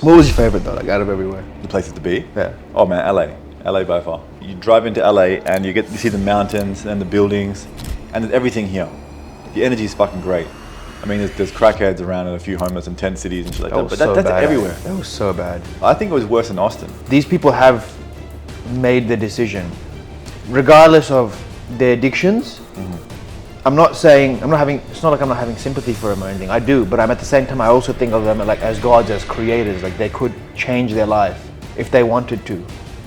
What was your favorite though, like out of everywhere? The places to be? Yeah. Oh man, LA. LA by far. You drive into LA and you see the mountains and the buildings and there's everything here. The energy is fucking great. I mean, there's crackheads around and a few homeless in tent cities and shit like that, but that's everywhere. That was so bad. I think it was worse in Austin. These people have made the decision, regardless of their addictions. I'm not having, it's not like I'm not having sympathy for them or anything. I do, but I'm at the same time, I also think of them like as gods, as creators. Like they could change their life if they wanted to.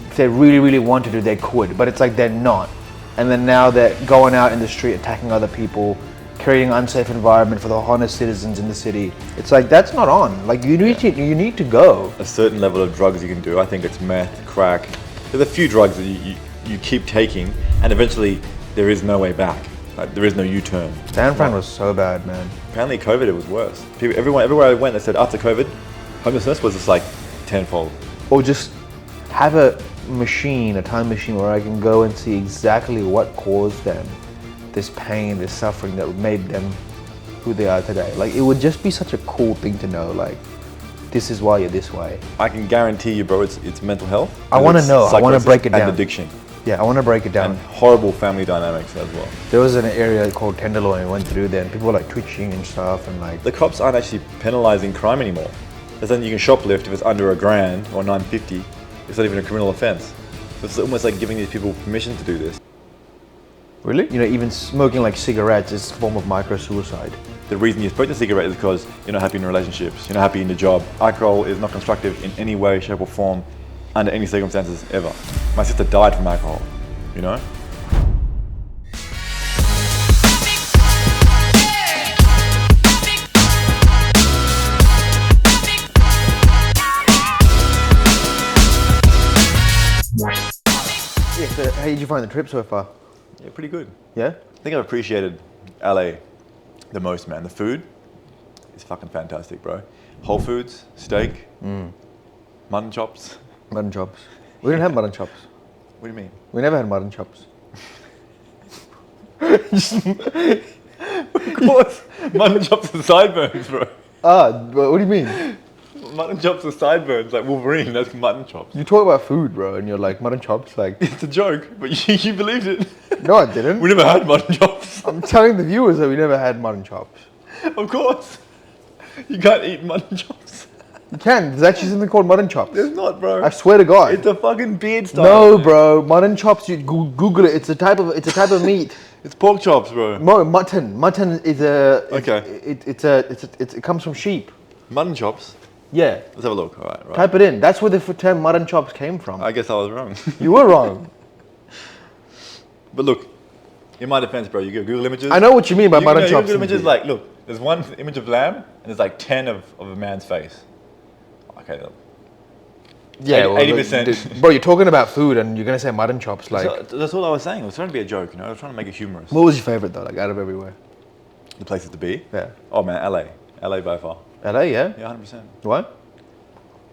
If they really, really wanted to, they could. But it's like they're not. And then now they're going out in the street, attacking other people, creating an unsafe environment for the honest citizens in the city. It's like that's not on. Like you need to go. A certain level of drugs you can do. I think it's meth, crack. There's a few drugs that you keep taking, and eventually there is no way back. Like, there is no U-turn. San Fran was so bad, man. Apparently COVID, it was worse. Everywhere I went, they said after COVID, homelessness was just like tenfold. Or just have a time machine where I can go and see exactly what caused them this pain, this suffering that made them who they are today. Like it would just be such a cool thing to know, like this is why you're this way. I can guarantee you, bro, it's mental health. I want to know. I want to break it down. And addiction. Yeah, I want to break it down. And horrible family dynamics as well. There was an area called Tenderloin, went through there, and people were like twitching and stuff, and like the cops aren't actually penalizing crime anymore. As in, you can shoplift if it's under $1,000 or $950. It's not even a criminal offense. It's almost like giving these people permission to do this. Really? You know, even smoking like cigarettes is a form of micro-suicide. The reason you smoke a cigarette is because you're not happy in relationships, you're not happy in your job. Alcohol is not constructive in any way, shape or form, under any circumstances ever. My sister died from alcohol, you know? Yeah, so how did you find the trip so far? Yeah, pretty good. Yeah? I think I've appreciated LA the most, man. The food is fucking fantastic, bro. Whole Foods, steak, mutton chops. Mutton chops. We didn't have mutton chops. What do you mean? We never had mutton chops. Of course, mutton chops are sideburns, bro. What do you mean? Mutton chops are sideburns, like Wolverine, that's mutton chops. You talk about food, bro, and you're like, mutton chops, like... It's a joke, but you believed it. No, I didn't. We never had mutton chops. I'm telling the viewers that we never had mutton chops. Of course. You can't eat mutton chops. You can. There's actually something called mutton chops. There's not, bro. I swear to God. It's a fucking beard style. No, bro. Mutton chops. You Google it. It's a type of meat. It's pork chops, bro. No, mutton. Mutton is a. Okay. It comes from sheep. Mutton chops. Yeah. Let's have a look. All right. Type it in. That's where the term mutton chops came from. I guess I was wrong. You were wrong. But look, in my defense, bro, you go Google images. I know what you mean by mutton chops. Google images, like, look, there's one image of lamb and there's like 10 of a man's face. Okay. Yeah, 80%. Bro, you're talking about food and you're gonna say mutton chops, like. So, that's all I was saying. I was trying to be a joke, you know. I was trying to make it humorous. What was your favorite though, like out of everywhere? The places to be? Yeah. Oh man, LA. LA by far. LA, yeah. Yeah, 100%. Why?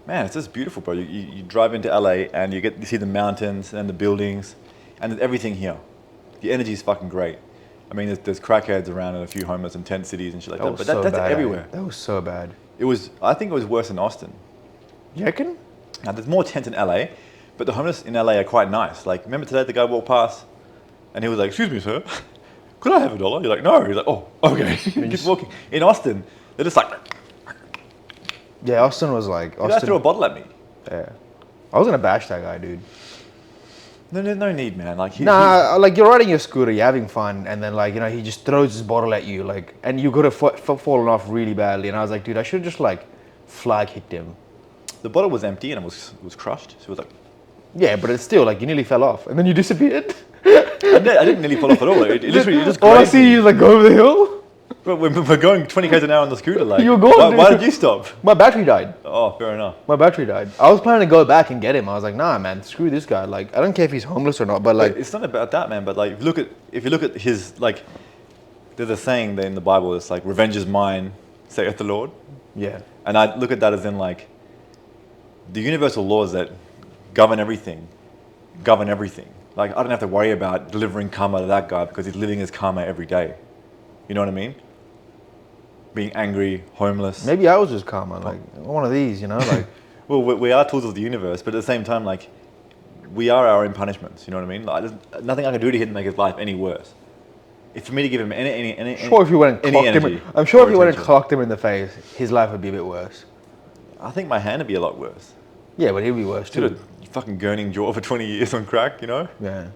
Man, it's just beautiful, bro. You drive into LA and you see the mountains and the buildings and there's everything here. The energy is fucking great. I mean, there's crackheads around and a few homeless in tent cities and shit like that, but that's everywhere. That was so bad. I think it was worse in Austin. You reckon? Now, there's more tents in LA, but the homeless in LA are quite nice. Like, remember today the guy walked past and he was like, "Excuse me, sir, could I have $1?" You're like, "No." He's like, "Oh, okay." Keep walking. In Austin, they're just like... Yeah, Austin was like... The guy threw a bottle at me. Yeah. I was gonna bash that guy, dude. No, there's no need, man. Like, like you're riding your scooter, you're having fun, and then like, you know, he just throws his bottle at you, like, and you could have fallen off really badly. And I was like, dude, I should have just like flag kicked him. The bottle was empty and it was crushed. So it was like... Yeah, but it's still like you nearly fell off, and then you disappeared. I didn't nearly fall off at all. It literally just... All I see is like go over the hill. But we're going 20 km an hour on the scooter. Like, you were going, why did you stop? My battery died. Oh, fair enough. My battery died. I was planning to go back and get him. I was like, nah, man, screw this guy. Like, I don't care if he's homeless or not, but like... It's not about that, man. But like, if you look at his, like, there's a saying there in the Bible. It's like, "Revenge is mine, saith the Lord." Yeah. And I look at that as in like, the universal laws that govern everything. Like, I don't have to worry about delivering karma to that guy because he's living his karma every day. You know what I mean? Being angry, homeless. Maybe I was just karma, like one of these, you know, like Well, we are tools of the universe, but at the same time, like, we are our own punishments. You know what I mean? Like, there's nothing I can do to him to make his life any worse. If for me to give him Sure, if you went and any clocked him, energy I'm sure or if you went and attention, clocked him in the face, his life would be a bit worse. I think my hand would be a lot worse. Yeah, but he'd be worse Should too. have fucking gurning jaw for 20 years on crack, you know? Yeah.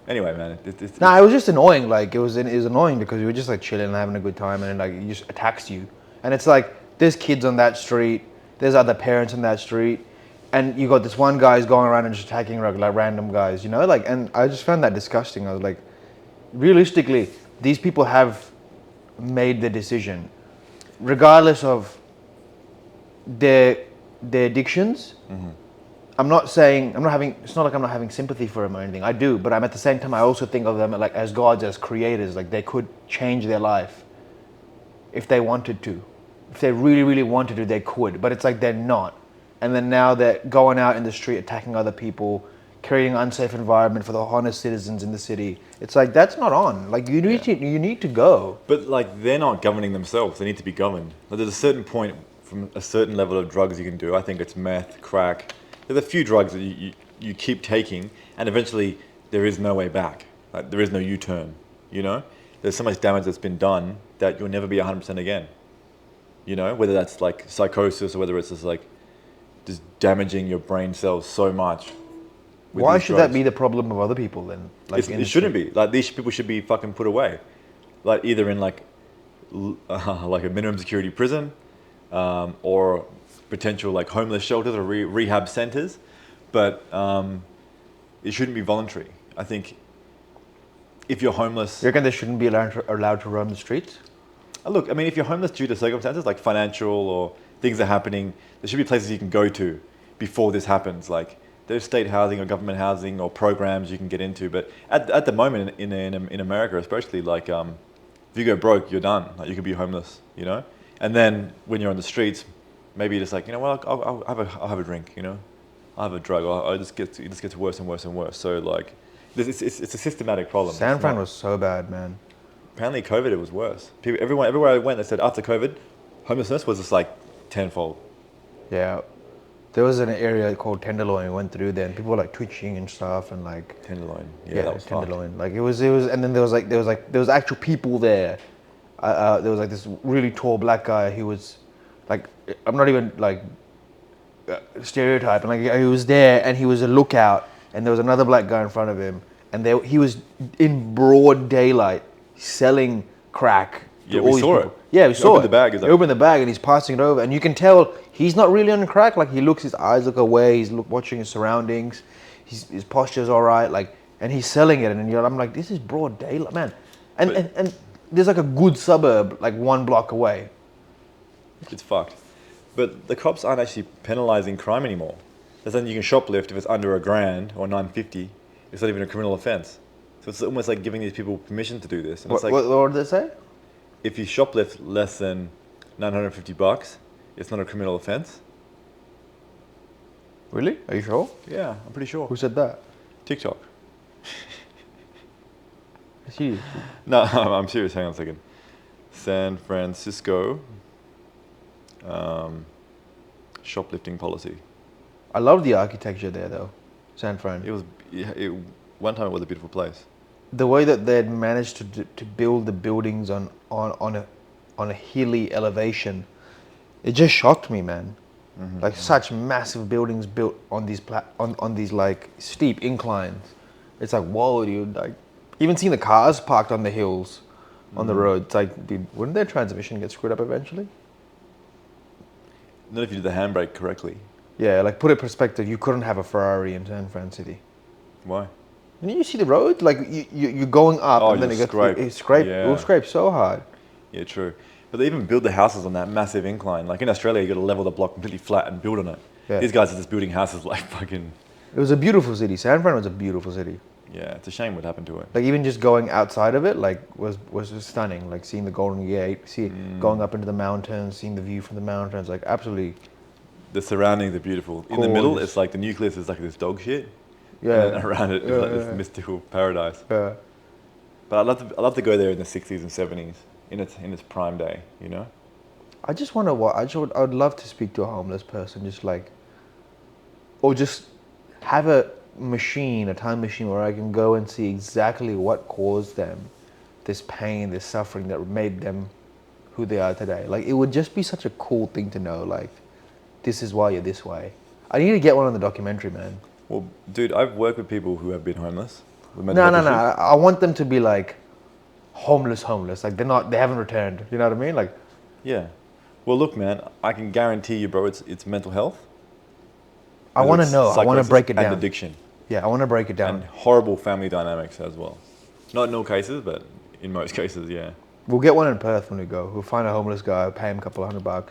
Anyway, man, Nah, it was just annoying. Like it was annoying because we were just like chilling and having a good time, and then like it just attacks you. And it's like there's kids on that street, there's other parents on that street, and you got this one guy who's going around and just attacking like random guys, you know? Like, and I just found that disgusting. I was like, realistically, these people have made the decision, regardless of their addictions. Mm-hmm. I'm not saying it's not like I'm not having sympathy for them or anything. I do, but I'm at the same time I also think of them like as gods, as creators. Like they could change their life if they wanted to. If they really, really wanted to, they could. But it's like they're not. And then now they're going out in the street attacking other people, creating an unsafe environment for the honest citizens in the city. It's like that's not on. Like you need to go. But like they're not governing themselves. They need to be governed. Like, there's a certain point from a certain level of drugs you can do. I think it's meth, crack. There's a few drugs that you keep taking, and eventually there is no way back. Like there is no U-turn. You know, there's so much damage that's been done that you'll never be 100% again. You know, whether that's like psychosis or whether it's just damaging your brain cells so much. Why should that be the problem of other people then? Like It shouldn't be. Like these people should be fucking put away, like either in like a minimum security prison, or potential like homeless shelters or rehab centers, but it shouldn't be voluntary. I think if you're homeless, you reckon they shouldn't be allowed to roam the streets? Look, I mean, if you're homeless due to circumstances like financial or things are happening, there should be places you can go to before this happens. Like there's state housing or government housing or programs you can get into. But at the moment in America, especially, like if you go broke, you're done. Like you could be homeless, you know. And then when you're on the streets, maybe you're just like, you know, well, I'll have a drink, you know, I'll have a drug. Or it just gets worse and worse and worse. So like, it's a systematic problem. San Fran was so bad, man. Apparently, COVID, it was worse. Everywhere I went, they said after COVID, homelessness was just like tenfold. Yeah, there was an area called Tenderloin. We went through there, and people were like twitching and stuff, and like Tenderloin, yeah, that was Tenderloin. fucked. Like it was, and then there was actual people there. There was like this really tall black guy. He was like, I'm not even like stereotyping. Like he was there, and he was a lookout, and there was another black guy in front of him, and he was in broad daylight selling crack. Yeah, we saw it. Yeah, we saw it. He opened the bag and he's passing it over, and you can tell he's not really on crack. Like his eyes look away. He's watching his surroundings. His posture's all right. Like, and he's selling it, and I'm like, this is broad daylight, man. And there's like a good suburb like 1 block away. It's fucked. But the cops aren't actually penalising crime anymore. They're saying you can shoplift if it's under $1,000 or $950. It's not even a criminal offence. So it's almost like giving these people permission to do this. And it's like, what did they say? if you shoplift less than $950, it's not a criminal offence. Really? Are you sure? Yeah, I'm pretty sure. Who said that? TikTok. Seriously? No, I'm serious. Hang on a second. San Francisco shoplifting policy. I love the architecture there, though. San Fran. One time it was a beautiful place. The way that they had managed to build the buildings on a hilly elevation, it just shocked me, man. Mm-hmm. Like such massive buildings built on these on these like steep inclines. It's like, whoa, dude. Like even seeing the cars parked on the hills, on the road. It's like, dude, wouldn't their transmission get screwed up eventually? Not if you did the handbrake correctly. Yeah, like put it in perspective, you couldn't have a Ferrari in San Fran City. Why? And you see the road, like you're going up, and then it will scrape so hard. Yeah, true. But they even build the houses on that massive incline. Like in Australia, you got to level the block completely flat and build on it. Yeah. These guys are just building houses like fucking. It was a beautiful city. San Fran was a beautiful city. Yeah, it's a shame what happened to it. Like even just going outside of it, like was just stunning. Like seeing the Golden Gate, going up into the mountains, seeing the view from the mountains, like absolutely. The surroundings are beautiful. In the middle, it's like the nucleus is like this dog shit. Yeah. And then around it is like this mystical paradise. Yeah. But I'd love to go there in the 60s and 70s, in its prime day, you know? I just wonder what I would love to speak to a homeless person, just like or just have a time machine where I can go and see exactly what caused them this pain, this suffering that made them who they are today. Like, it would just be such a cool thing to know, like, this is why you're this way. I need to get one on the documentary, man. Well, dude, I've worked with people who have been homeless. With No. mental health issues. I want them to be like homeless. Like, they haven't returned. You know what I mean? Like, Yeah. Well, look, man, I can guarantee you, bro, it's mental health. I want to know. I want to break it down. And addiction. Yeah, I want to break it down. And horrible family dynamics as well. Not in all cases, but in most cases, yeah. We'll get one in Perth when we go. We'll find a homeless guy, pay him a couple $100.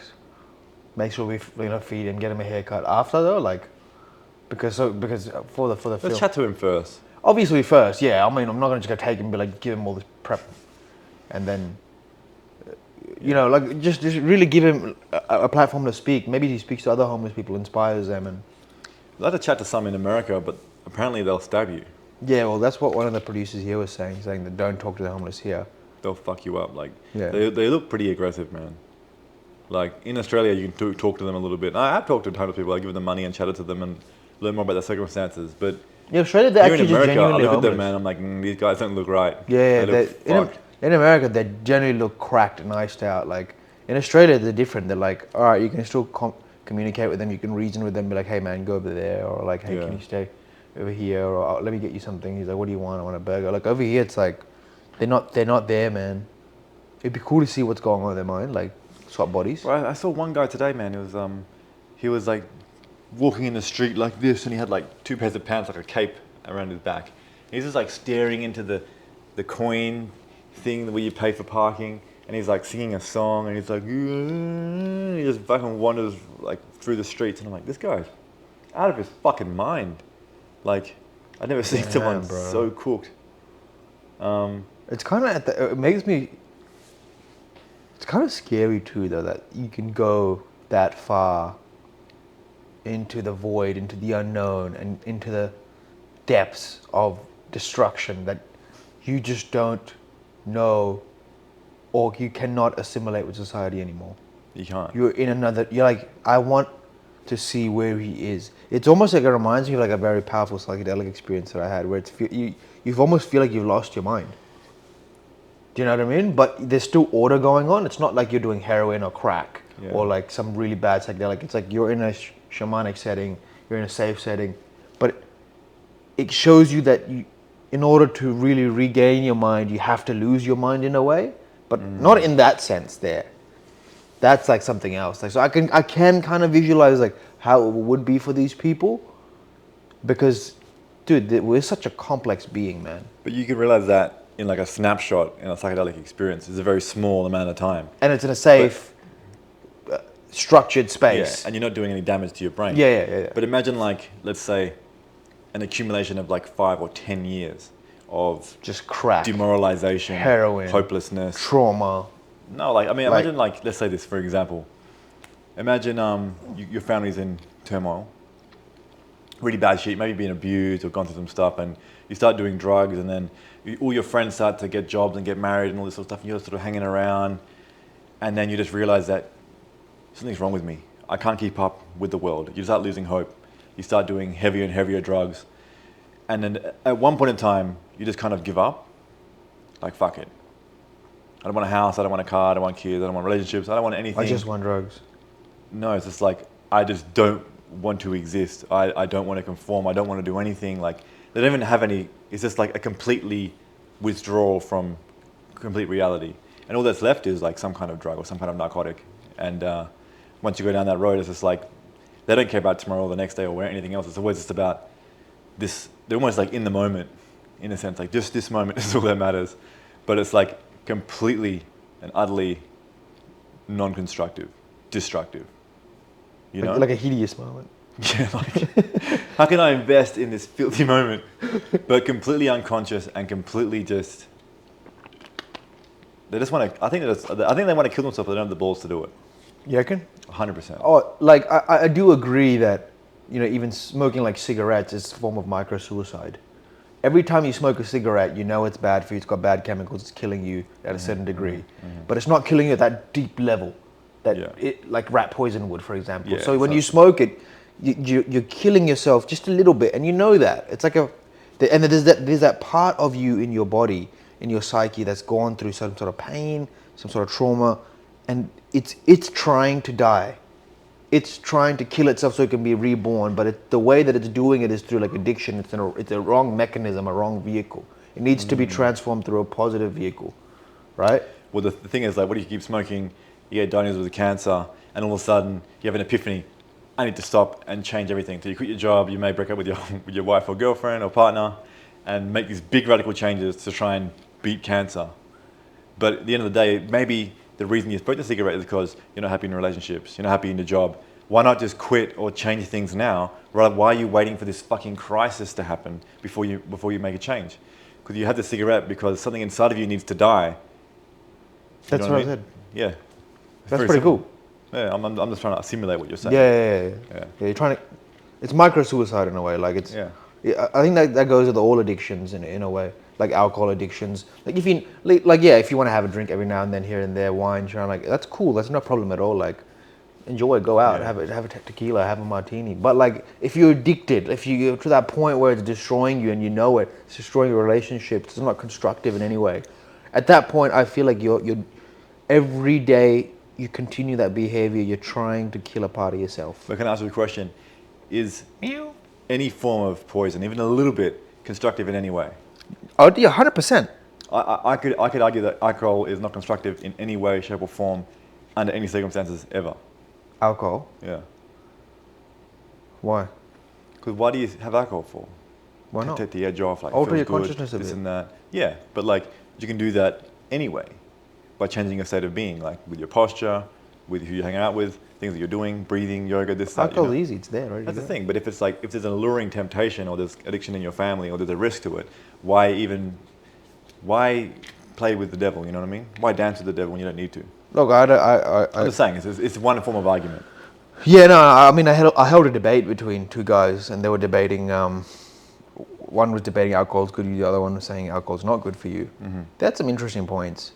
Make sure we feed him, get him a haircut after though, like because for the film. Let's chat to him first. Obviously first, yeah. I mean, I'm not gonna just go take him and be like, give him all this prep, and then like just really give him a platform to speak. Maybe he speaks to other homeless people, inspires them, and I'd like to chat to some in America, but apparently they'll stab you. yeah. Well, that's what one of the producers here was saying that don't talk to the homeless here. They'll fuck you up. Like, Yeah. they look pretty aggressive, man. Like, in Australia, you can talk to them a little bit. I have talked to homeless people. I give them money and chatted to them and learn more about their circumstances. But Yeah, Australia, they're here actually in America, just I genuinely look at them, homeless. man. I'm like, these guys don't look right. Yeah, They look fucked. in America, they generally look cracked and iced out. Like, in Australia, they're different. They're like, all right, you can still communicate with them. You can reason with them. Be like, hey, man, go over there. Or like, hey, Yeah. can you stay over here? Or let me get you something. He's like, what do you want? I want a burger. Like, over here, it's like, they're not there, man. It'd be cool to see what's going on in their mind, like, swap bodies. Well, I saw one guy today, man. He was like walking in the street like this, and he had like 2 pairs of pants, like a cape around his back. He's just like staring into the coin thing where you pay for parking, and he's like singing a song, and he's like, he just fucking wanders like through the streets, and I'm like, this guy's out of his fucking mind. Like, I've never seen Damn, someone bro. so cooked. It's kind of it makes me. It's kind of scary too, though, that you can go that far into the void, into the unknown, and into the depths of destruction that you just don't know, or you cannot assimilate with society anymore. You can't. You're like, I want to see where he is. It's almost like, it reminds me of like a very powerful psychedelic experience that I had, where you almost feel like you've lost your mind. Do you know what I mean? But there's still order going on. It's not like you're doing heroin or crack or like some really bad psychedelic. It's like you're in a shamanic setting, you're in a safe setting, but it shows you that in order to really regain your mind, you have to lose your mind in a way, but not in that sense there. That's like something else. Like, so I can kind of visualize like how it would be for these people, because, dude, we're such a complex being, man. But you can realize that in like a snapshot in a psychedelic experience is a very small amount of time. And it's in a safe, structured space. Yeah, and you're not doing any damage to your brain. Yeah. But imagine like, let's say, an accumulation of like 5 or 10 years of Just crack, demoralization, heroin, hopelessness. trauma. No, like, I mean, imagine like, let's say this, for example. Imagine your family's in turmoil, really bad shit, maybe being abused or gone through some stuff, and you start doing drugs, and then all your friends start to get jobs and get married and all this sort of stuff, and you're sort of hanging around, and then you just realize that something's wrong with me. I can't keep up with the world. You start losing hope. You start doing heavier and heavier drugs. And then at one point in time, you just kind of give up. Like, fuck it. I don't want a house, I don't want a car, I don't want kids, I don't want relationships, I don't want anything. I just want drugs. No, it's just like, I just don't want to exist. I don't want to conform. I don't want to do anything. Like, they don't even have any, it's just like a completely withdrawal from complete reality. And all that's left is like some kind of drug or some kind of narcotic. And once you go down that road, it's just like, they don't care about tomorrow or the next day or anything else. It's always just about this, they're almost like in the moment, in a sense, like just this moment is all that matters. But it's like completely and utterly non-constructive, destructive. You know? Like a hideous moment. Yeah, like, how can I invest in this filthy moment? But completely unconscious and completely just, they just want to, I think they want to kill themselves, but they don't have the balls to do it. You reckon? 100%. Oh, like, I do agree that, even smoking like cigarettes is a form of micro-suicide. Every time you smoke a cigarette, you know it's bad for you, it's got bad chemicals, it's killing you at a certain degree. But it's not killing you at that deep level that Yeah. it, like rat poison would, for example. Yeah, so when so- you smoke it, you're killing yourself just a little bit, and you know that. It's like and there's that part of you in your body, in your psyche, that's gone through some sort of pain, some sort of trauma, and it's trying to die. It's trying to kill itself so it can be reborn, but the way that it's doing it is through like addiction. It's a wrong mechanism, a wrong vehicle. It needs to be transformed through a positive vehicle, right? Well, the thing is, like, what if you keep smoking, you get diagnosed with cancer, and all of a sudden you have an epiphany, I need to stop and change everything. So you quit your job, you may break up with your wife or girlfriend or partner, and make these big radical changes to try and beat cancer. But at the end of the day, maybe the reason you smoke the cigarette is because you're not happy in relationships, you're not happy in your job. Why not just quit or change things now? Rather, why are you waiting for this fucking crisis to happen before you make a change? Because you had the cigarette because something inside of you needs to die. That's what I said. Yeah. That's pretty cool. Yeah, I'm just trying to simulate what you're saying. Yeah, you're trying to. It's micro suicide in a way. Like it's. Yeah. I think that goes with all addictions in a way. Like alcohol addictions. Like if you if you want to have a drink every now and then here and there, wine, trying like that's cool. That's no problem at all. Like enjoy it, go out, have a tequila, have a martini. But like if you're addicted, if you get to that point where it's destroying you and you know it, it's destroying your relationships. It's not constructive in any way. At that point, I feel like you're every day you continue that behavior. You're trying to kill a part of yourself. But can I ask you a question? Is any form of poison, even a little bit, constructive in any way? Oh yeah, 100%. I could argue that alcohol is not constructive in any way, shape, or form, under any circumstances ever. Alcohol? Yeah. Why? Because why do you have alcohol for? Why not? Take the edge off, like alter feels your good, consciousness a this bit. and that. Yeah, but like you can do that anyway by changing your state of being, like with your posture, with who you're hanging out with, things that you're doing, breathing, yoga, this, that. Alcohol's easy, it's there, right? That's the thing. But if it's like if there's an alluring temptation or there's addiction in your family or there's a risk to it, why play with the devil? You know what I mean? Why dance with the devil when you don't need to? Look, I'm just saying it's one form of argument. Yeah, no, I mean, I held a debate between two guys, and they were debating. One was debating alcohol's good for you, the other one was saying alcohol's not good for you. Mm-hmm. They had some interesting points,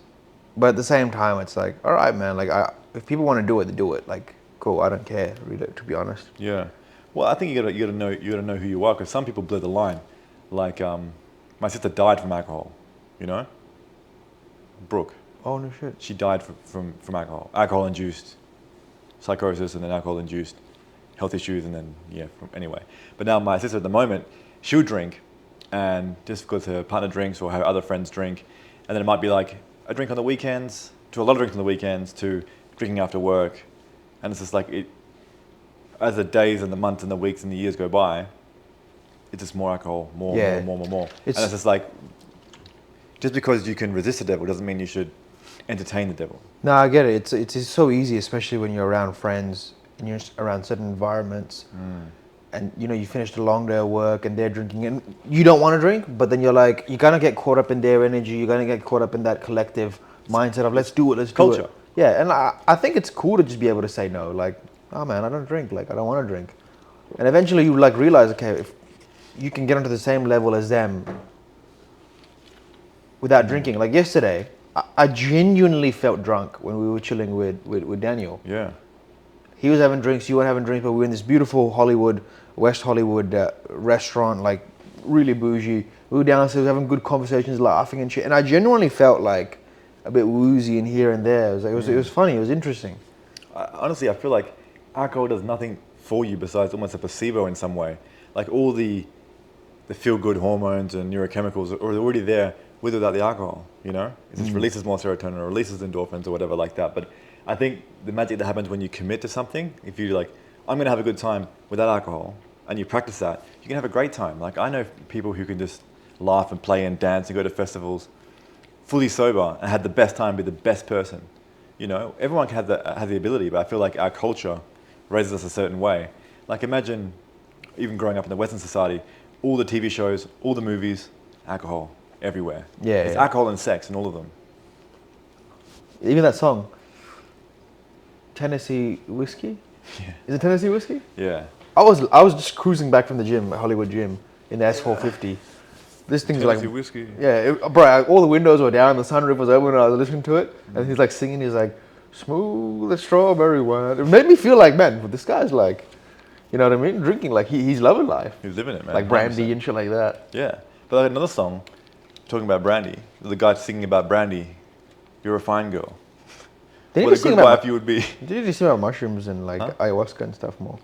but at the same time, it's like, all right, man. Like, if people want to do it, they do it. Like, cool. I don't care, really, to be honest. Yeah. Well, I think you gotta know who you are, because some people blur the line. Like, my sister died from alcohol. You know, Brooke. Oh no shit. She died from alcohol-induced psychosis, and then alcohol-induced health issues, and then anyway. But now my sister at the moment, she'll drink, and just because her partner drinks or her other friends drink, and then it might be like a drink on the weekends to a lot of drinks on the weekends to drinking after work, and it's just like it. As the days and the months and the weeks and the years go by, it's just more alcohol, more. And it's just like, just because you can resist the devil doesn't mean you should entertain the devil. No, I get it. It's so easy, especially when you're around friends and you're around certain environments, and you finished a long day of work and they're drinking and you don't want to drink, but then you're gonna get caught up in their energy. You're gonna get caught up in that collective mindset of let's do it. Culture. Yeah, and I think it's cool to just be able to say no. Like, oh man, I don't drink. Like, I don't want to drink. And eventually you realize, okay, if you can get onto the same level as them without drinking. Like yesterday, I genuinely felt drunk when we were chilling with Daniel. Yeah. He was having drinks, you weren't having drinks, but we were in this beautiful West Hollywood restaurant, like really bougie. We were downstairs having good conversations, laughing and shit. And I genuinely felt like a bit woozy in here and there. It was funny, it was interesting. Honestly, I feel like alcohol does nothing for you besides almost a placebo in some way. Like all the feel-good hormones and neurochemicals are already there with or without the alcohol, It just releases more serotonin or releases endorphins or whatever like that. But I think the magic that happens when you commit to something, if you're like, I'm going to have a good time without alcohol, and you practice that, you can have a great time. Like I know people who can just laugh and play and dance and go to festivals fully sober and have the best time, be the best person. Everyone can have the ability, but I feel like our culture raises us a certain way. Like imagine, even growing up in the Western society, all the TV shows, all the movies, alcohol everywhere. Yeah, it's alcohol and sex in all of them. Even that song, Tennessee Whiskey? Yeah. Is it Tennessee Whiskey? Yeah. I was just cruising back from the gym, Hollywood gym, in the S450. This thing's Tennessee like Whiskey. Yeah, bro. All the windows were down, the sunroof was open, and I was listening to it, and he's like singing. He's like, "Smooth as strawberry wine." It made me feel like, man, this guy's like, You know what I mean? Drinking, like he's loving life. He's living it, man. Like brandy 100%. and shit like that. Yeah. But like another song, talking about brandy, the guy singing about brandy, you're a fine girl. They need What to a sing good about wife you would be. They need to sing about mushrooms and like ayahuasca and stuff more.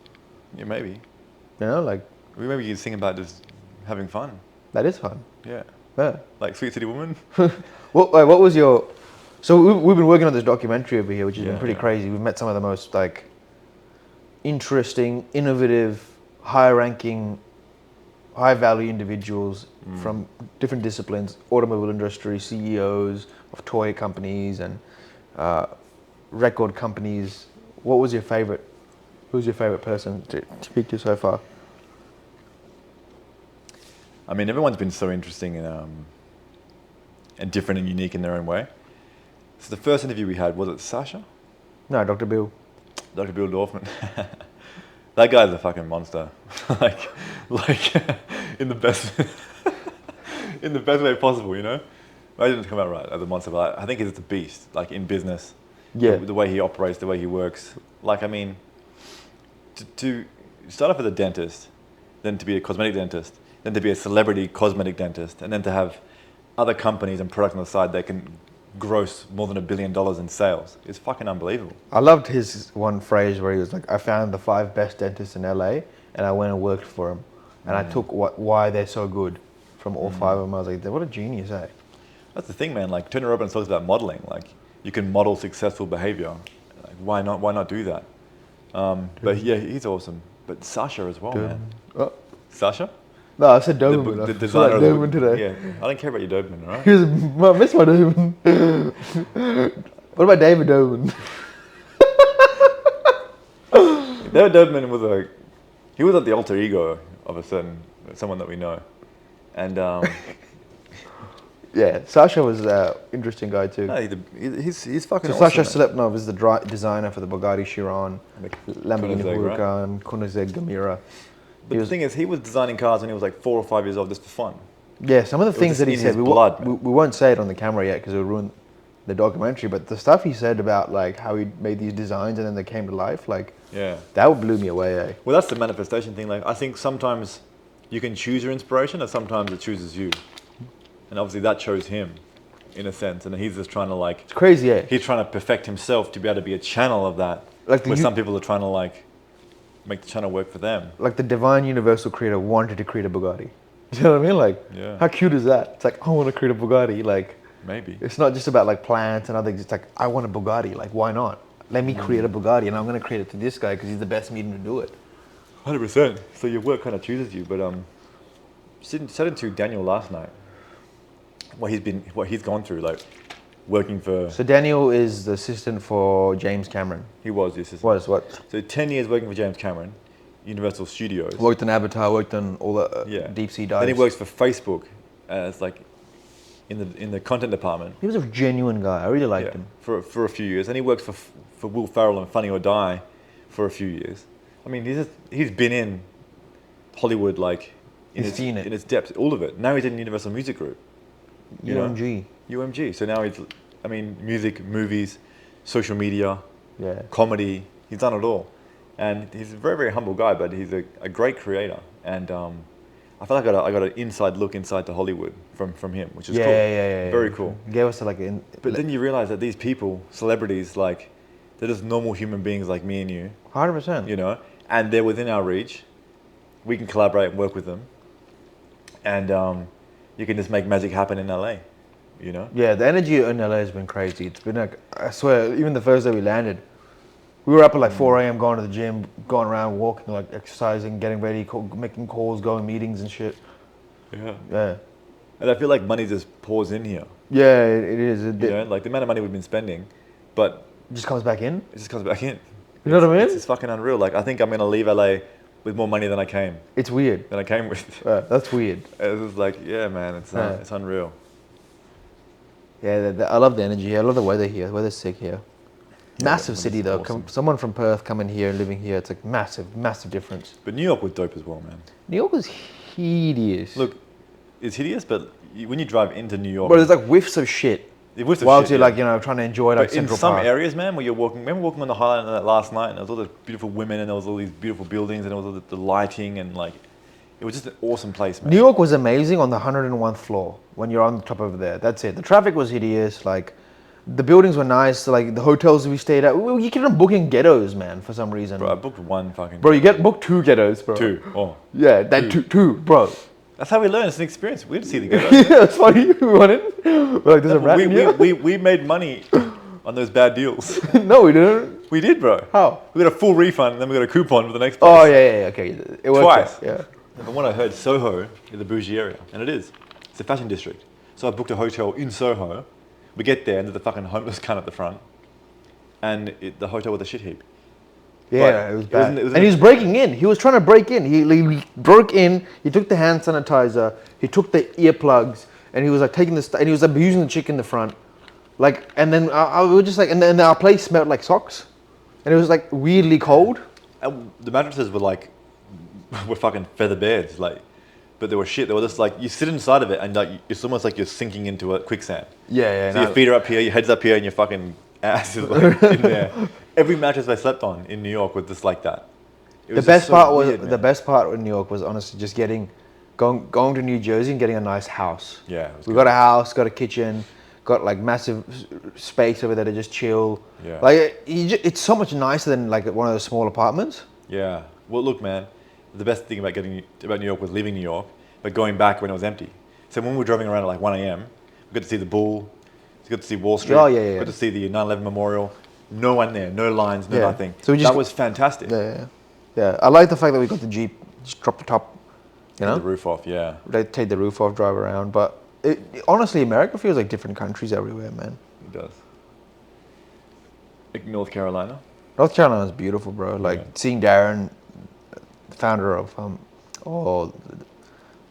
Yeah, maybe. You know, like Maybe you could sing about just having fun. that is fun. Yeah. Yeah. Like Sweet City Woman. What was your? So we've been working on this documentary over here, which has been pretty Yeah. crazy. We've met some of the most like interesting, innovative, high-ranking, high-value individuals from different disciplines: automobile industry, CEOs of toy companies and record companies. What was your favorite? Who's your favorite person to speak to so far? I mean, everyone's been so interesting and different and unique in their own way. So the first interview we had, was it Sasha? No, Dr. Bill. Dr. Bill Dorfman. That guy's a fucking monster. like in the best in the best way possible, you know? I didn't come out right as a monster, but I think he's a beast, like in business. Yeah. The way he operates, the way he works. Like, I mean, to start off as a dentist, then to be a cosmetic dentist, then to be a celebrity cosmetic dentist, and then to have other companies and products on the side that can gross more than $1 billion in sales. It's fucking unbelievable. I loved his one phrase where he was like, "I found the 5 best dentists in LA, and I went and worked for them, and I took why they're so good from all 5 of them." I was like, "What a genius, eh?" That's the thing, man. Like, Tony Robbins talks about modeling. Like, you can model successful behavior. Like, why not? Why not do that? But yeah, he's awesome. But Sasha as well, man. Oh. Sasha? No, I said Doberman. The I designer like of Doberman today. Yeah, I don't care about your Doberman, all right? He was, I miss my Doberman. What about David Doberman? David Doberman was he was like the alter ego of someone that we know. And Yeah, Sasha was an interesting guy too. no, he's fucking So awesome. Sasha Slepnov is the designer for the Bugatti Chiron, Lamborghini Koenigsegg, right? Huracan, Koenigsegg Gamera. But the thing is, he was designing cars when he was like 4 or 5 years old just for fun. Yeah, some of the things just that he in said, his we blood, man. won't say it on the camera yet because it'll ruin the documentary, but the stuff he said about like how he made these designs and then they came to life, like Yeah. that blew me away, eh? Well, that's the manifestation thing. Like, I think sometimes you can choose your inspiration, and sometimes it chooses you. And obviously, that chose him, in a sense. And he's just trying to like, It's crazy, eh? he's trying to perfect himself to be able to be a channel of that. Like where some people are trying to like make the channel work for them. Like the divine universal creator wanted to create a Bugatti. You know what I mean? Like, Yeah. how cute is that? It's like, I want to create a Bugatti. Like, Maybe. it's not just about like plants and other things. It's like, I want a Bugatti. Like, why not? Let me create a Bugatti, and I'm going to create it to this guy because he's the best medium to do it. 100%. So your work kind of chooses you. But chatting to Daniel last night, what he's gone through, like working for. So Daniel is the assistant for James Cameron. He was the assistant. What? So 10 years working for James Cameron, Universal Studios. Worked on Avatar, worked on all the Yeah. deep sea dives. Then he works for Facebook as like in the content department. He was a genuine guy. I really liked him. For a few years. And he worked for Will Ferrell and Funny or Die for a few years. I mean, he's been in Hollywood like in He's seen it. in its depths, all of it. Now he's in Universal Music Group. You know? UMG. UMG. So now music, movies, social media, Yeah. comedy. He's done it all, and he's a very, very humble guy. But he's a great creator, and I feel like I got an inside look inside to Hollywood from him, which is cool. Yeah. Very cool. He gave us like But then you realize that these people, celebrities, like they're just normal human beings like me and you, 100%. you know, and they're within our reach. We can collaborate and work with them, and you can just make magic happen in LA, you know. Yeah, the energy in LA has been crazy. It's been like, I swear, even the first day we landed, we were up at like 4 a.m. going to the gym, going around, walking, like exercising, getting ready, making calls, going meetings and shit. Yeah. Yeah. And I feel like money just pours in here. Yeah, it is. You know, like the amount of money we've been spending, but It just comes back in. it just comes back in. You know what I mean? It's just fucking unreal. Like, I think I'm gonna leave LA with more money than I came Weird. with. That's weird. It's just like, yeah, man, it's unreal. Yeah, I love the energy here. I love the weather here. The weather's sick here. Yeah, Massive the city weather's though. awesome. Someone from Perth coming here and living here, it's like massive difference. But New York was dope as well, man. New York was hideous. Look, it's hideous, but when you drive into New York, Bro, there's like whiffs of shit. It was the whilst shit, you're yeah. like, you know, trying to enjoy like But in Central some Park. areas, man, where you're walking, remember walking on the Highland last night, and there was all the beautiful women, and there was all these beautiful buildings, and there was all the lighting, and like, it was just an awesome place, man. New York was amazing on the 101st floor when you're on the top over there. That's it. The traffic was hideous. Like, the buildings were nice. Like, the hotels we stayed at, you keep on booking ghettos, man, for some reason. Bro, I booked one fucking. Bro, you get booked 2 ghettos, bro. 2. Oh, Yeah, that two, bro. that's how we learn. It's an experience. We didn't see the ghetto. Yeah, it's funny. We wanted. We're like, there's a rat in here. we made money on those bad deals. No, we didn't. We did, bro. How? We got a full refund, and then we got a coupon for the next place. Oh, yeah, okay. It worked Twice. out, yeah. From what I heard, Soho is a bougie area, and it is. It's a fashion district. So I booked a hotel in Soho. We get there, and there's a fucking homeless cunt at the front, and the hotel was a shit heap. Yeah, But it was bad. it was And he was breaking in. He was trying to break in. He broke in. He took the hand sanitizer. He took the earplugs, and he was like taking and he was abusing the chick in the front. Like, and then I was just like, and then our place smelled like socks, and it was like weirdly cold. And the mattresses were like, were fucking feather beds, like, but they were shit. They were just like, you sit inside of it, and like, it's almost like you're sinking into a quicksand. Yeah. So your feet are up here, your head's up here, and your fucking ass is like in there. Every mattress I slept on in New York was just like that. It The was best just so part was weird, the man. best part in New York was honestly just going to New Jersey and getting a nice house. Yeah, it was We good. got a house, got a kitchen, got like massive space over there to just chill. Yeah. Like it's so much nicer than like one of those small apartments. Yeah. Well, look, man. The best thing about New York was leaving New York, but going back when it was empty. So when we were driving around at like 1 a.m., we got to see the Bull, we got to see Wall Street, Oh, yeah. got to see the 9/11 Memorial. No one there, no lines, no Yeah. nothing. So we just- that was fantastic. Yeah. I like the fact that we got the Jeep, just drop the top, you know, The roof off, yeah. they take the roof off, drive around. But honestly, America feels like different countries everywhere, man. It does. Like North Carolina. North Carolina is beautiful, bro. Like Yeah. seeing Darren, founder of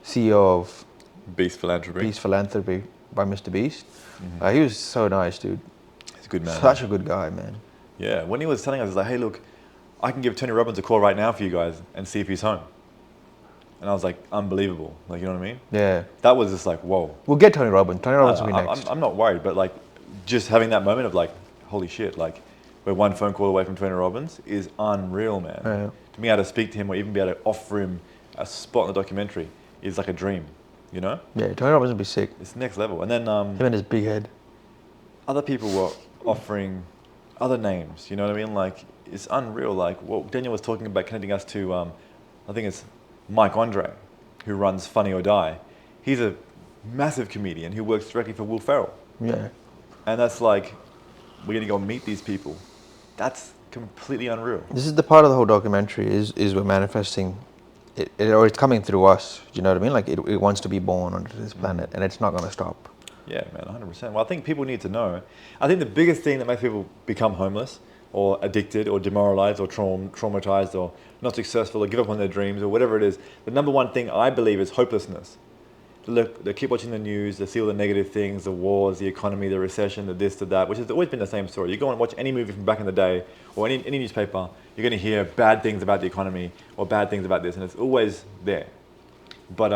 CEO of Beast Philanthropy. Beast Philanthropy by Mr. Beast. He was so nice, dude. He's a good man. Such a good guy, man. Yeah, when he was telling us, he was like, hey, look, I can give Tony Robbins a call right now for you guys and see if he's home. And I was like, unbelievable. Like, you know what I mean? Yeah. That was just like, whoa. We'll get Tony Robbins. Tony Robbins will be next. I'm not worried, but like, just having that moment of like, holy shit, like, we're one phone call away from Tony Robbins is unreal, man. Yeah. To be able to speak to him or even be able to offer him a spot in the documentary is like a dream, you know? Yeah, Tony Robbins will be sick. It's next level. And then Him and his big head. other people were offering other names, you know what I mean? Like, it's unreal. Like, what Daniel was talking about connecting us to, I think it's Mike Andre, who runs Funny or Die. He's a massive comedian who works directly for Will Ferrell. Yeah. And that's like, we're going to go meet these people. That's completely unreal. This is the part of the whole documentary is we're manifesting it, or it's coming through us. Do you know what I mean? Like it wants to be born onto this planet, and it's not going to stop. Yeah, man, 100%. Well, I think people need to know. I think the biggest thing that makes people become homeless or addicted or demoralized or traumatized or not successful or give up on their dreams or whatever it is, the number one thing I believe is hopelessness. Look, they keep watching the news, they see all the negative things, the wars, the economy, the recession, the this, the that, which has always been the same story. You go and watch any movie from back in the day or any newspaper, you're going to hear bad things about the economy or bad things about this, and it's always there. But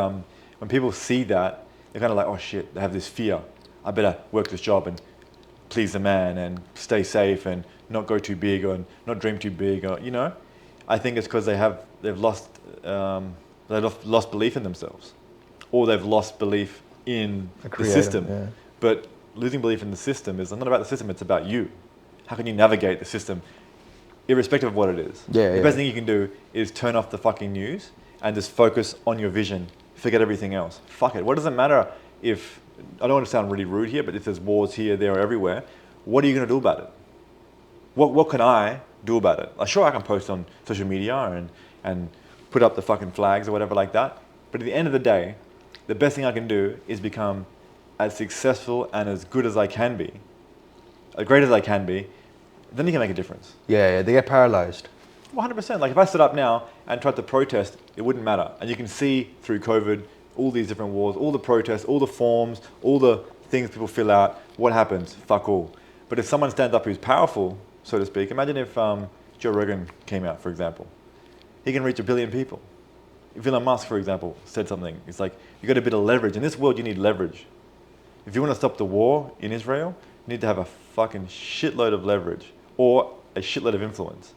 when people see that, they're kind of like, oh shit, they have this fear. I better work this job and please the man and stay safe and not go too big or not dream too big, or, you know. I think it's because they've lost belief in themselves, or they've lost belief in the system. Yeah. But losing belief in the system is not about the system, it's about you. How can you navigate the system, irrespective of what it is? Yeah, the best thing you can do is turn off the fucking news and just focus on your vision. Forget everything else. Fuck it. What does it matter if, I don't want to sound really rude here, but if there's wars here, there, or everywhere, what are you going to do about it? What can I do about it? Sure, I can post on social media and put up the fucking flags or whatever like that. But at the end of the day, the best thing I can do is become as successful and as good as I can be, as great as I can be, then you can make a difference. Yeah, they get paralyzed. 100%. Like if I stood up now and tried to protest, it wouldn't matter. And you can see through COVID, all these different wars, all the protests, all the forms, all the things people fill out, what happens? Fuck all. But if someone stands up who's powerful, so to speak, imagine if Joe Rogan came out, for example. He can reach 1 billion people. If Elon Musk, for example, said something, it's like, you got a bit of leverage. In this world, you need leverage. If you want to stop the war in Israel, you need to have a fucking shitload of leverage or a shitload of influence.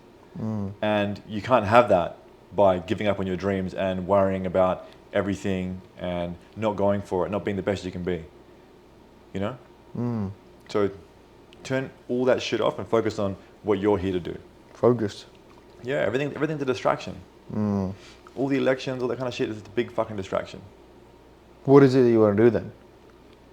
And you can't have that by giving up on your dreams and worrying about everything and not going for it, not being the best you can be. You know? So turn all that shit off and focus on what you're here to do. Focused. Yeah, everything's a distraction. All the elections, all that kind of shit is a big fucking distraction. What is it that you want to do then?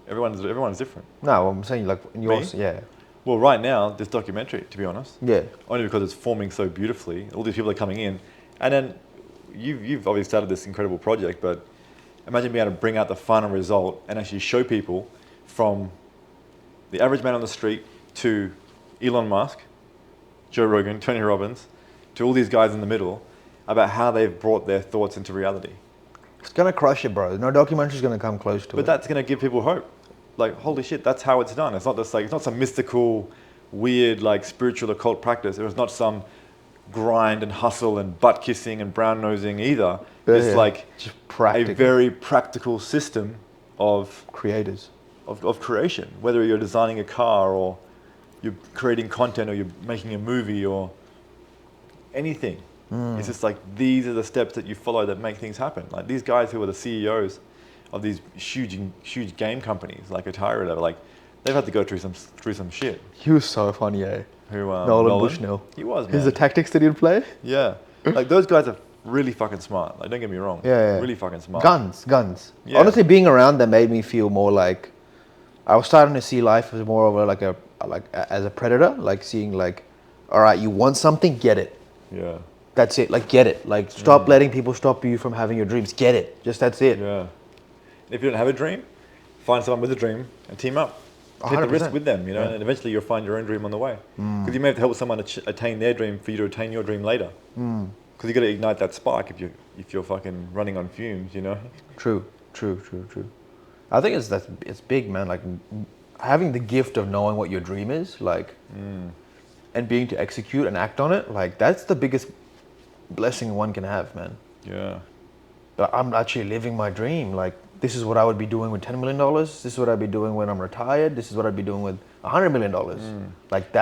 Everyone's different. No, I'm saying like in yours, Me? yeah. Well, right now, this documentary, to be honest. Yeah. Only because it's forming so beautifully. All these people are coming in. And then you've obviously started this incredible project, but imagine being able to bring out the final result and actually show people from the average man on the street to Elon Musk, Joe Rogan, Tony Robbins, to all these guys in the middle about how they've brought their thoughts into reality. It's going to crush it, bro. No documentary's going to come close to it. But that's going to give people hope. Like, holy shit, that's how it's done. It's not just like, it's not some mystical, weird, like spiritual occult practice. It was not some grind and hustle and butt kissing and brown nosing either. It's like just a very practical system of creators. Of creation. Whether you're designing a car or you're creating content or you're making a movie or anything. It's just like, these are the steps that you follow that make things happen. Like these guys who are the CEOs of these huge game companies like Atari or whatever, like they've had to go through some shit. He was so funny, eh? Who Nolan Bushnell. He was, man. His the tactics that he'd play? Yeah. Like those guys are really fucking smart. Like don't get me wrong. Yeah. Really fucking smart. Guns. Yeah. Honestly, being around them made me feel more like I was starting to see life as more of as a predator, like seeing like, all right, you want something, get it. Yeah. That's it. Like get it. Like stop letting people stop you from having your dreams. Get it. Just that's it. Yeah. If you don't have a dream, find someone with a dream and team up. Take the 100%. risk with them, you know, Yeah. and eventually you'll find your own dream on the way. Because you may have to help someone attain their dream for you to attain your dream later. Because you got to ignite that spark if you're fucking running on fumes, you know. True. I think it's big, man. Like having the gift of knowing what your dream is, like, and being to execute and act on it, like that's the biggest blessing one can have, man. Yeah. But I'm actually living my dream. Like this is what I would be doing with $10 million. This is what I'd be doing when I'm retired. This is what I'd be doing with $100 million. Like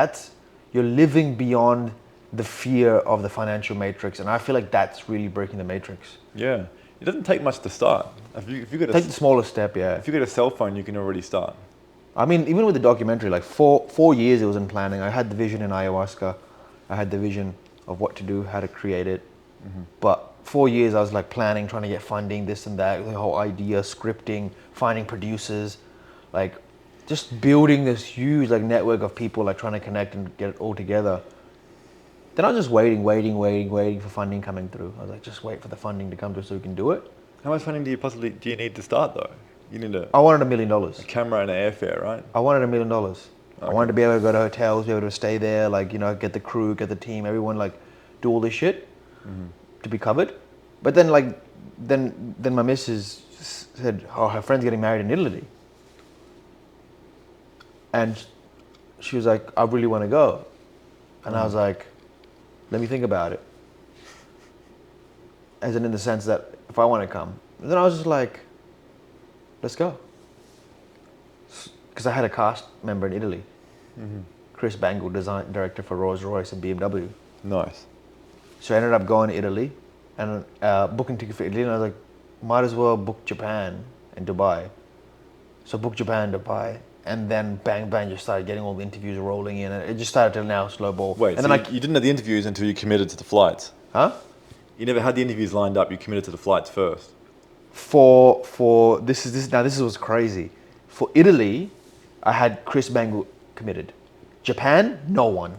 you're living beyond the fear of the financial matrix, and I feel like that's really breaking the matrix. Yeah. It doesn't take much to start. If you get Take the smallest step, yeah. If you get a cell phone, you can already start. I mean, even with the documentary, like 4 years it was in planning. I had the vision in ayahuasca. I had the vision of what to do, how to create it. But 4 years I was like planning, trying to get funding, this and that, the whole idea, scripting, finding producers, like just building this huge like network of people, like trying to connect and get it all together. Then I was just waiting for funding coming through. I was like, just wait for the funding to come through so we can do it. How much funding do you need to start though? You need I wanted $1 million. a camera and an airfare, right? I wanted $1 million. I wanted to be able to go to hotels, be able to stay there, like, you know, get the crew, get the team, everyone, like, do all this shit to be covered. But then, like, then my missus said, oh, her friend's getting married in Italy. And she was like, I really want to go. And I was like, let me think about it. As in the sense that if I want to come. And then I was just like, let's go. Because I had a cast member in Italy. Chris Bangle, design director for Rolls-Royce and BMW. Nice. So I ended up going to Italy and booking ticket for Italy. And I was like, might as well book Japan and Dubai. So booked Japan and Dubai. And then bang, just started getting all the interviews rolling in. And it just started to now slow ball. Wait, and so then you didn't have the interviews until you committed to the flights? Huh? You never had the interviews lined up, you committed to the flights first? For this is what's crazy. For Italy, I had Chris Bangle committed. Japan, no one.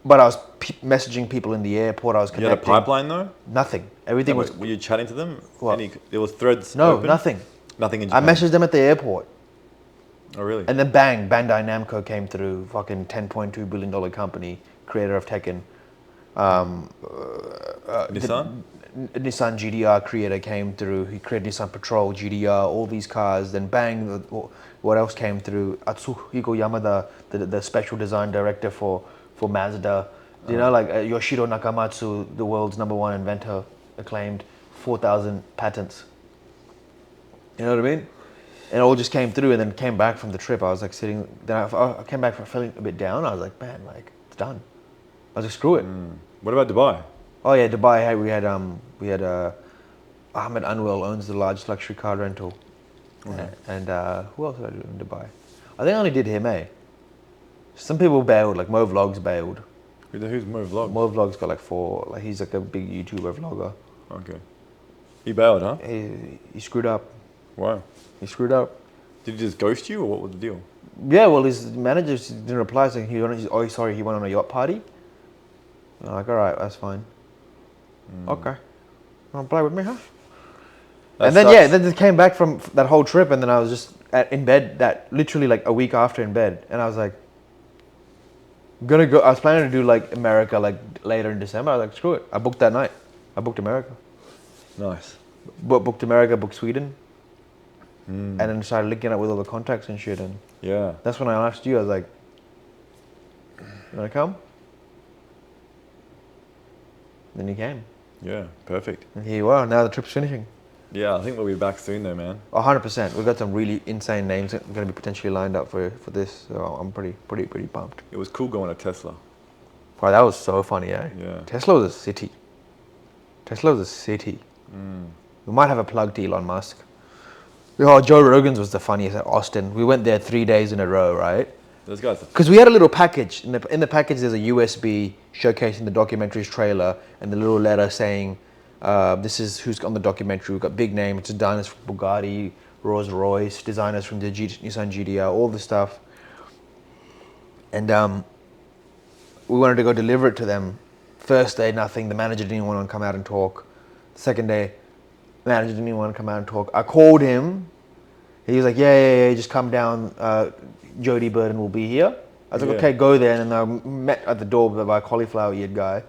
But I was messaging people in the airport. I was connecting. You had a pipeline though? Nothing. Everything was. Were you chatting to them? What? There was threads. No, open? nothing. Nothing in I Japan. messaged them at the airport. Oh really? And then bang, Bandai Namco came through. Fucking $10.2 billion company, creator of Tekken. Nissan? Nissan GDR creator came through. He created Nissan Patrol, GDR, all these cars. Then bang, what else came through? Atsuhiko Yamada, the special design director for Mazda. You know, like Yoshiro Nakamatsu, the world's #1 inventor, acclaimed, 4,000 patents. You know what I mean? And it all just came through, and then came back from the trip. I was like sitting. Then I came back feeling a bit down. I was like, man, like it's done. I was like, screw it. What about Dubai? Oh yeah, Dubai. Hey, we had Ahmed Anwar owns the largest luxury car rental. Okay. And who else did I do in Dubai? I think I only did him, eh? Some people bailed, like Mo Vlogs bailed. Who's Mo Vlog? Mo Vlogs got like 4, like he's like a big YouTuber vlogger. Okay. He bailed, huh? He screwed up. Wow. He screwed up. Did he just ghost you, or what was the deal? Yeah, well, his manager just didn't reply, so he sorry, he went on a yacht party. I'm like, all right, that's fine. Okay. Want to play with me, huh? That and then sucks. then it came back from that whole trip, and then I was just in bed literally like a week after in bed, and I was like, gonna go. I was planning to do like America like later in December. I was like, screw it. I booked that night. I booked America. Nice. Booked America, booked Sweden, and then started linking up with all the contacts and shit. And Yeah. that's when I asked you. I was like, you wanna come? Then you came, Yeah. Perfect. and here you are. Now the trip's finishing. Yeah, I think we'll be back soon, though, man. 100%. We've got some really insane names that are going to be potentially lined up for this. So I'm pretty pumped. It was cool going to Tesla. Wow, that was so funny, eh? Yeah. Tesla was a city. Tesla was a city. We might have a plug to Elon Musk. Oh, Joe Rogan's was the funniest at Austin. We went there 3 days in a row, right? Those guys. Because we had a little package. In the package, there's a USB showcasing the documentary's trailer and the little letter saying, this is who's on the documentary. We've got big names, designers from Bugatti, Rolls Royce, designers from the Nissan GDR, all the stuff. And we wanted to go deliver it to them. First day, nothing. The manager didn't even want to come out and talk. The second day, the manager didn't even want to come out and talk. I called him. He was like, yeah, just come down. Jody Burden will be here. I was like, Yeah. okay, go there. And then I met at the door by a cauliflower eared guy.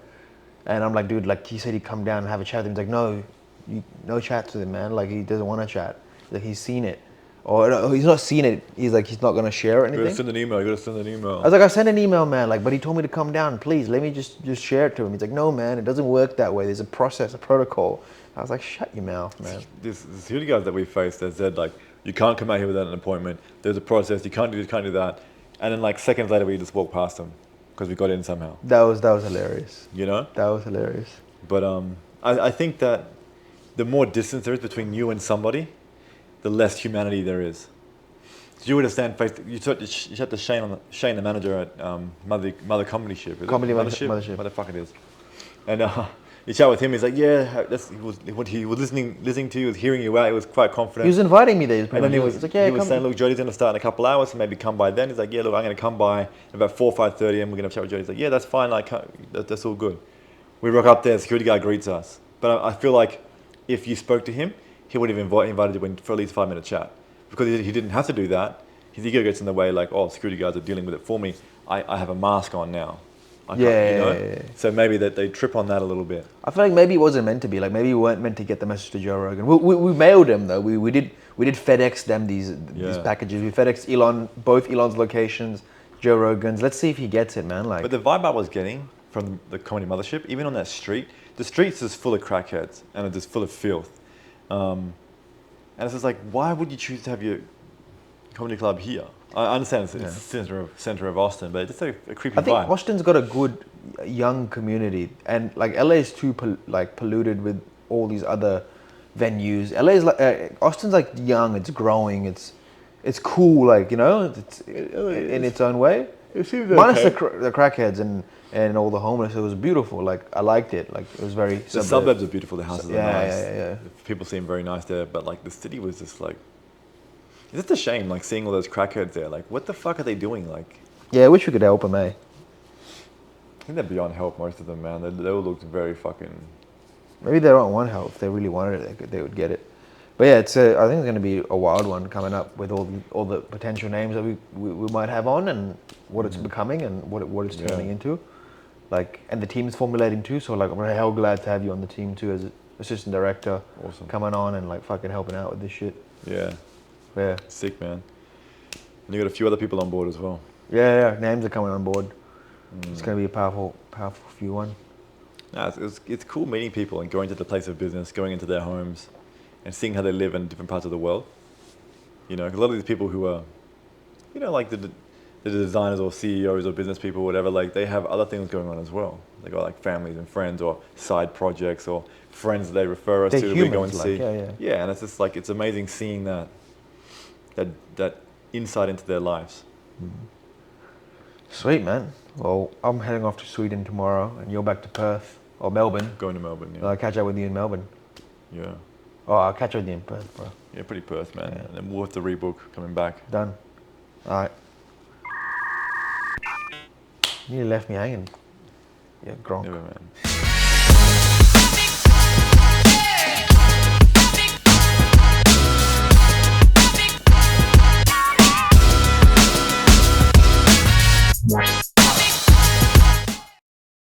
And I'm like, dude, like he said he'd come down and have a chat with him. He's like, no chats with him, man. Like he doesn't want to chat. Like he's seen it. Or no, he's not seen it. He's like, he's not going to share You gotta anything. send an email. You gotta send an email. I was like, I sent an email, man. Like, but he told me to come down. Please, let me just share it to him. He's like, no, man, it doesn't work that way. There's a process, a protocol. I was like, shut your mouth, man. This the security guys that we faced, they said like, you can't come out here without an appointment. There's a process. You can't do this, can't do that. And then like seconds later, we just walked past them because we got in somehow. That was hilarious. You know. That was hilarious. But I think that the more distance there is between you and somebody, the less humanity there is. So you would have stand face. You chat to Shane, the manager at Mother Comedy Ship. Is it? Comedy Mothership. What the fuck it is? And you chat with him. He's like, yeah, he was listening to you. He was hearing you out. He was quite confident. He was inviting me there. And then he was like, yeah, he was come. saying, look, Jody's gonna start in a couple hours, so maybe come by then. He's like, yeah, look, I'm gonna come by at about 4:30, and we're gonna chat with Jody. He's like, yeah, that's fine. Like, that's all good. We rock up there. The security guard greets us. But I feel like if you spoke to him, he would have invited you in for at least a 5-minute chat, because he didn't have to do that. His ego gets in the way, like, oh, security guards are dealing with it for me. I have a mask on now. I can't, Yeah. So maybe that they trip on that a little bit. I feel like maybe it wasn't meant to be. Like maybe we weren't meant to get the message to Joe Rogan. We mailed him though. We did FedEx them these packages. We FedEx both Elon's locations, Joe Rogan's. Let's see if he gets it, man. Like, But the vibe I was getting from the Comedy Mothership, even on that street, the street's just full of crackheads and it's just full of filth. And it's just like, why would you choose to have your comedy club here? I understand it's the center of Austin, but it's a creepy I think vibe. Austin's got a good young community, and like LA is too polluted with all these other venues. LA is like Austin's like young, it's growing, it's cool, like, you know, it's in its own way. It seems Minus okay. the crackheads and all the homeless, it was beautiful. Like I liked it. Like it was very. The suburbs are beautiful. The houses are nice. Yeah. People seem very nice there, but like the city was just like, it's just a shame. Like seeing all those crackheads there. Like, what the fuck are they doing? Like, Yeah, I wish we could help them, eh? I think they're beyond help. Most of them, man. They all looked very fucking. Maybe they don't want help. If they really wanted it, they would get it. But yeah, I think it's going to be a wild one coming up with all the potential names that we might have on, and what it's becoming and what it's turning into. Like, and the team's formulating too. So like, I'm hell glad to have you on the team too as assistant director. Awesome. Coming on and like fucking helping out with this shit. Yeah. Yeah. Sick, man. And you got a few other people on board as well. Yeah. Names are coming on board. It's going to be a powerful few one. Nah, it's cool meeting people and going to the place of business, going into their homes, and seeing how they live in different parts of the world. You know, 'cause a lot of these people who are, you know, like the designers or CEOs or business people, whatever, like they have other things going on as well. They got like families and friends or side projects or friends that they refer us They're to that we go and humans, see. like, yeah. And it's just like, it's amazing seeing that insight into their lives. Sweet, man. Well, I'm heading off to Sweden tomorrow, and you're back to Perth or Melbourne. Going to Melbourne, yeah. I'll catch up with you in Melbourne. Yeah. Oh, I'll catch up with you in Perth, bro. Yeah, pretty Perth, man. Yeah. And then we'll have to rebook coming back. Done. All right. You left me hanging. Yeah, Gronk. Never, man.